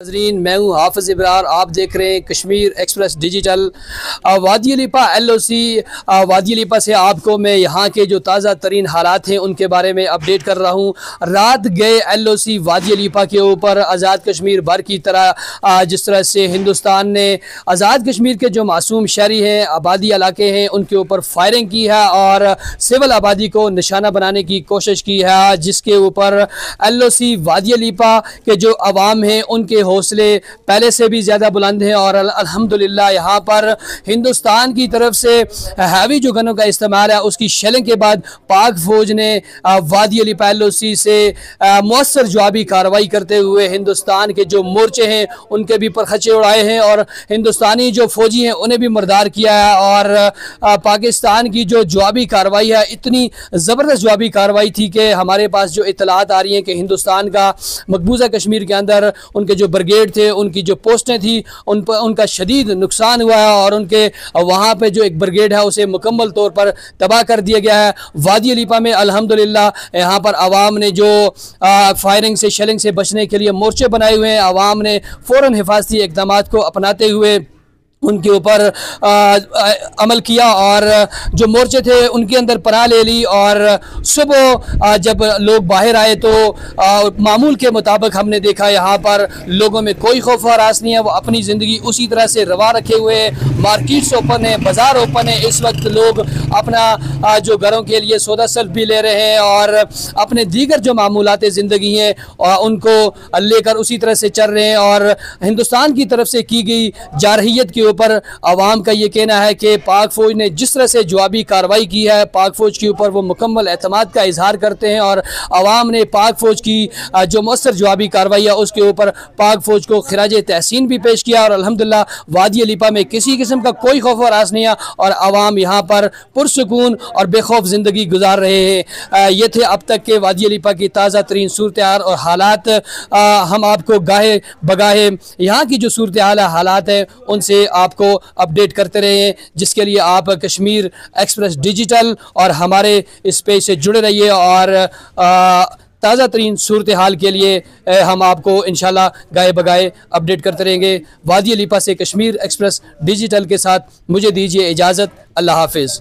नाज़रीन, मैं हूँ हाफिज़ इब्रार। आप देख रहे हैं कश्मीर एक्सप्रेस डिजिटल। वादी अलीपा LOC वादी अलीपा से आपको मैं यहाँ के जो ताज़ा तरीन हालात हैं उनके बारे में अपडेट कर रहा हूँ। रात गए LOC वादी अलीपा के ऊपर आज़ाद कश्मीर भर की तरह जिस तरह से हिंदुस्तान ने आज़ाद कश्मीर के जो मासूम शहरी हैं, आबादी इलाके हैं, उनके ऊपर फायरिंग की है और सिविल आबादी को निशाना बनाने की कोशिश की है, जिसके ऊपर LOC वादी अलीपा के जो अवाम हैं उनके हौसले पहले से भी ज़्यादा बुलंद हैं और अल्हम्दुलिल्लाह यहाँ पर हिंदुस्तान की तरफ से हैवी जो गनों का इस्तेमाल है उसकी शेलिंग के बाद पाक फ़ौज ने वादी अलीपा LOC से मौसर जवाबी कार्रवाई करते हुए हिंदुस्तान के जो मोर्चे हैं उनके भी परखचे उड़ाए हैं और हिंदुस्तानी जो फ़ौजी हैं उन्हें भी मर्दार किया है। और पाकिस्तान की जो जवाबी कार्रवाई है इतनी ज़बरदस्त जवाबी कार्रवाई थी कि हमारे पास जो इतलात आ रही हैं कि हिंदुस्तान का मकबूजा कश्मीर के अंदर उनके जो ब्रिगेड थे, उनकी जो पोस्टें थी, उन पर उनका शदीद नुकसान हुआ है और उनके वहाँ पे जो एक ब्रिगेड है उसे मुकम्मल तौर पर तबाह कर दिया गया है। वादी अलीपा में अल्हम्दुलिल्लाह यहाँ पर आवाम ने जो फायरिंग से शेलिंग से बचने के लिए मोर्चे बनाए हुए हैं, आवाम ने फ़ौरन हिफाजती इक़दाम को अपनाते हुए उनके ऊपर अमल किया और जो मोर्चे थे उनके अंदर पनाह ले ली। और सुबह जब लोग बाहर आए तो मामूल के मुताबिक हमने देखा यहाँ पर लोगों में कोई खौफ व हरास नहीं है, वो अपनी ज़िंदगी उसी तरह से रवा रखे हुए। मार्केट्स ओपन है, बाज़ार ओपन है। इस वक्त लोग अपना जो घरों के लिए सौदा सल्फ भी ले रहे हैं और अपने दीगर जो मामूलात ज़िंदगी हैं उनको लेकर उसी तरह से चल रहे हैं। और हिंदुस्तान की तरफ से की गई जारहियत के ऊपर आवाम का ये कहना है कि पाक फ़ौज ने जिस तरह से जवाबी कार्रवाई की है, पाक फ़ौज के ऊपर वो मुकम्मल एतमाद का इजहार करते हैं और आवाम ने पाक फ़ौज की जो मौसर जवाबी कार्रवाई है उसके ऊपर पाक फ़ौज को खिराज तहसीन भी पेश किया। और अल्हम्दुलिल्लाह वादी अलीपा में किसी किस्म का कोई खौफ और रास नहीं है और आवाम यहाँ पर पुरसुकून और बेखौफ ज़िंदगी गुजार रहे हैं। ये थे अब तक के वादी अलीपा की ताज़ा तरीन सूरत हाल और हालात। हम आपको गाहे बगाहे यहाँ की जो सूरत हाल है, हालात हैं, उनसे आपको अपडेट करते रहे हैं, जिसके लिए आप कश्मीर एक्सप्रेस डिजिटल और हमारे इस पेज से जुड़े रहिए। और ताज़ा तरीन सूरत हाल के लिए हम आपको इंशाल्लाह गाए बगाए अपडेट करते रहेंगे। वादी अलीपा से कश्मीर एक्सप्रेस डिजिटल के साथ मुझे दीजिए इजाज़त। अल्लाह हाफिज़।